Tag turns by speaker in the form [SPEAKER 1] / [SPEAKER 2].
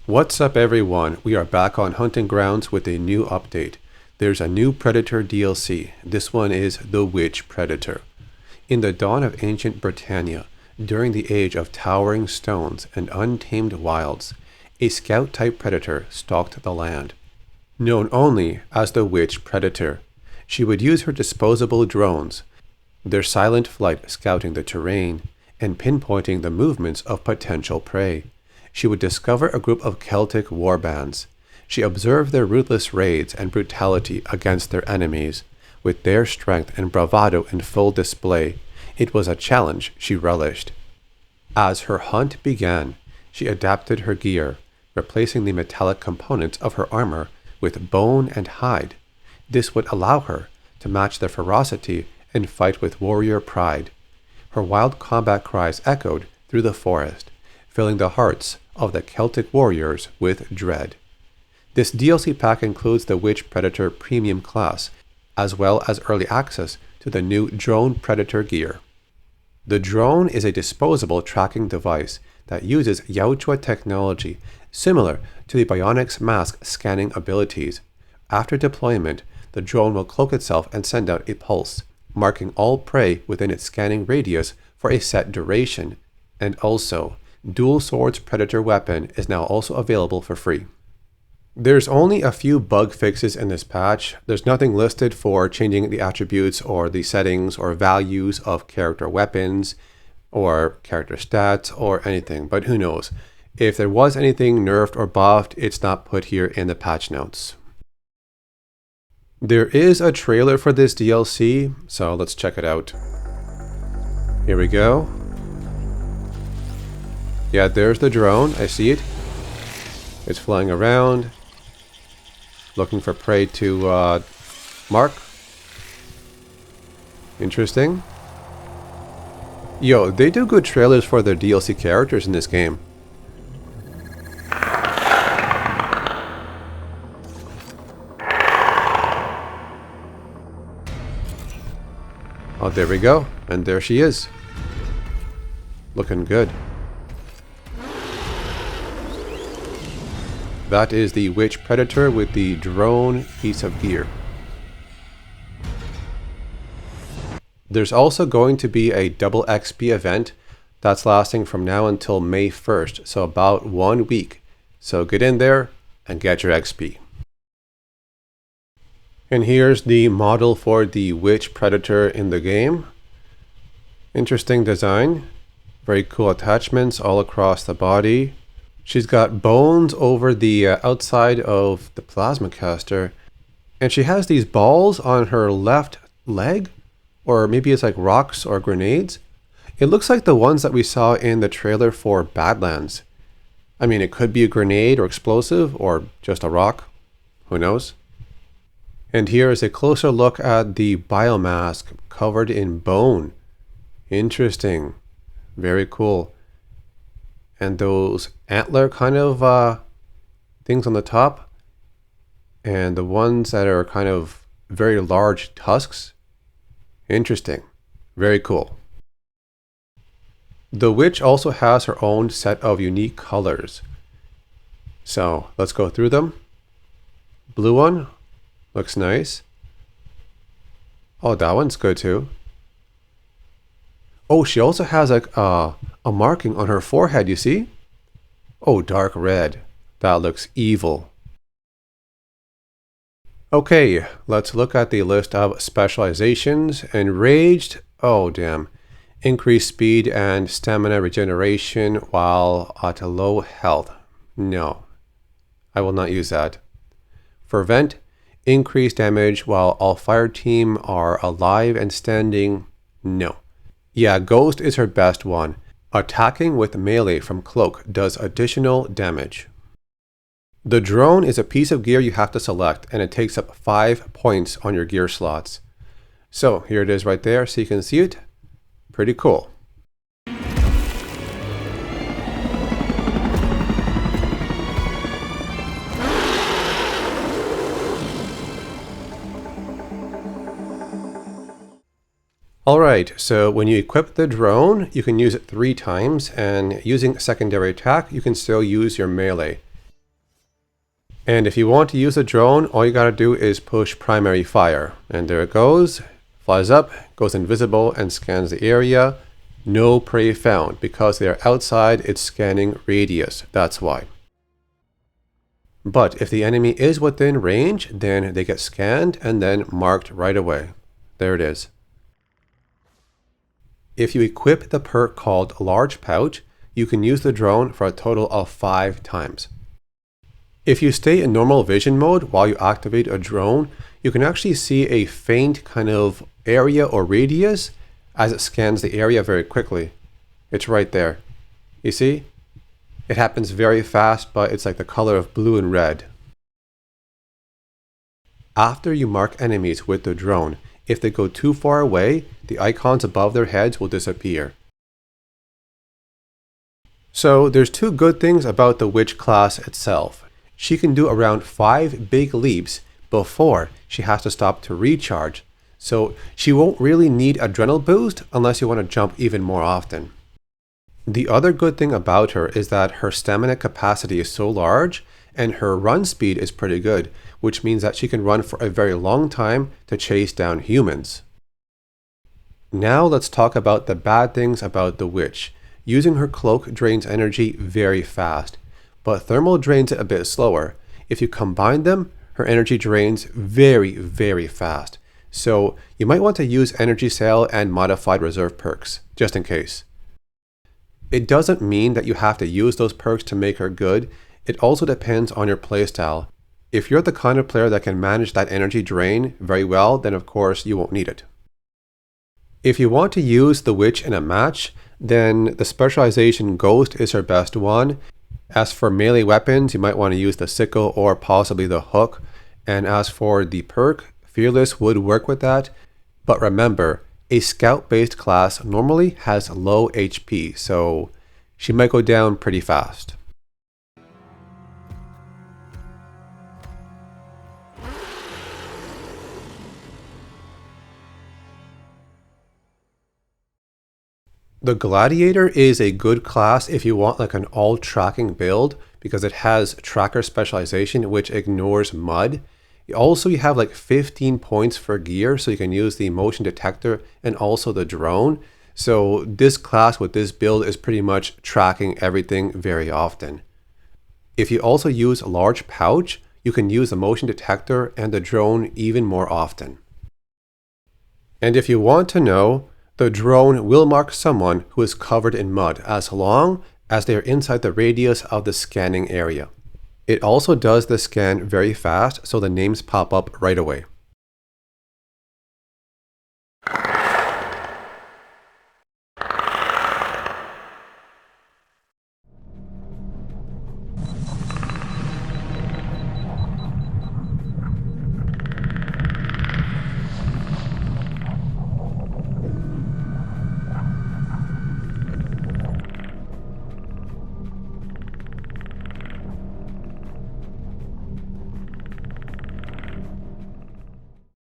[SPEAKER 1] What's up everyone, we are back on Hunting Grounds with a new update. There's a new Predator DLC. This one is The Witch Predator. In the dawn of ancient Britannia, during the age of towering stones and untamed wilds, a scout-type predator stalked the land. Known only as the Witch Predator, she would use her disposable drones, their silent flight scouting the terrain and pinpointing the movements of potential prey. She would discover a group of Celtic warbands. She observed their ruthless raids and brutality against their enemies. With their strength and bravado in full display, it was a challenge she relished. As her hunt began, she adapted her gear, replacing the metallic components of her armor with bone and hide. This would allow her to match their ferocity and fight with warrior pride. Her wild combat cries echoed through the forest, filling the hearts of the Celtic warriors with dread. This DLC pack includes the Witch Predator Premium class, as well as early access to the new Drone Predator gear. The drone is a disposable tracking device that uses Yaochua technology similar to the Bionic's mask scanning abilities. After deployment, the drone will cloak itself and send out a pulse, marking all prey within its scanning radius for a set duration, and also Dual Swords Predator weapon is now also available for free. There's only a few bug fixes in this patch. There's nothing listed for changing the attributes or the settings or values of character weapons or character stats or anything, but who knows. If there was anything nerfed or buffed, it's not put here in the patch notes. There is a trailer for this DLC, so let's check it out. Here we go. Yeah, there's the drone. I see it. It's flying around, looking for prey to mark. Interesting. Yo, they do good trailers for their DLC characters in this game. Oh, there we go. And there she is. Looking good. That is the Witch Predator with the drone piece of gear. There's also going to be a double XP event that's lasting from now until May 1st, so about 1 week. So get in there and get your XP. And here's the model for the Witch Predator in the game. Interesting design. Very cool attachments all across the body. She's got bones over the outside of the plasma caster, and she has these balls on her left leg, or maybe it's like rocks or grenades. It looks like the ones that we saw in the trailer for Badlands. I mean, it could be a grenade or explosive or just a rock. Who knows? And here is a closer look at the biomask covered in bone. Interesting. Very cool. And those antler kind of things on the top, and the ones that are kind of very large tusks. Interesting. Very cool. The witch also has her own set of unique colors. So let's go through them. Blue one looks nice. Oh, that one's good too. Oh, she also has like a marking on her forehead, you see? Oh, dark red. That looks evil. Okay, let's look at the list of specializations. Enraged, oh damn. Increased speed and stamina regeneration while at low health. No, I will not use that. Fervent, increased damage while all fire team are alive and standing. No. Yeah, Ghost is her best one. Attacking with melee from Cloak does additional damage. The drone is a piece of gear you have to select, and it takes up 5 points on your gear slots. So here it is right there, so you can see it. Pretty cool. Alright, so when you equip the drone, you can use it 3 times, and using secondary attack, you can still use your melee. And if you want to use a drone, all you gotta do is push primary fire. And there it goes, flies up, goes invisible, and scans the area. No prey found. Because they are outside, it's scanning radius. That's why. But if the enemy is within range, then they get scanned and then marked right away. There it is. If you equip the perk called Large Pouch, you can use the drone for a total of 5 times. If you stay in normal vision mode while you activate a drone, you can actually see a faint kind of area or radius as it scans the area very quickly. It's right there. You see? It happens very fast, but it's like the color of blue and red. After you mark enemies with the drone, if they go too far away, the icons above their heads will disappear. So there's 2 good things about the Witch class itself. She can do around 5 big leaps before she has to stop to recharge, so she won't really need adrenal boost unless you want to jump even more often. The other good thing about her is that her stamina capacity is so large and her run speed is pretty good, which means that she can run for a very long time to chase down humans. Now let's talk about the bad things about the Witch. Using her cloak drains energy very fast, but thermal drains it a bit slower. If you combine them, her energy drains very, very fast. So you might want to use Energy Cell and Modified Reserve perks, just in case. It doesn't mean that you have to use those perks to make her good. It also depends on your playstyle. If you're the kind of player that can manage that energy drain very well, then of course you won't need it. If you want to use the Witch in a match, then the specialization Ghost is her best one. As for melee weapons, you might want to use the sickle or possibly the hook. And as for the perk, Fearless would work with that. But remember, a scout-based class normally has low HP, so she might go down pretty fast. The Gladiator is a good class if you want like an all-tracking build because it has tracker specialization which ignores mud. Also, you have like 15 points for gear, so you can use the motion detector and also the drone. So this class with this build is pretty much tracking everything very often. If you also use a Large Pouch, you can use the motion detector and the drone even more often. And if you want to know, the drone will mark someone who is covered in mud as long as they are inside the radius of the scanning area. It also does the scan very fast, so the names pop up right away.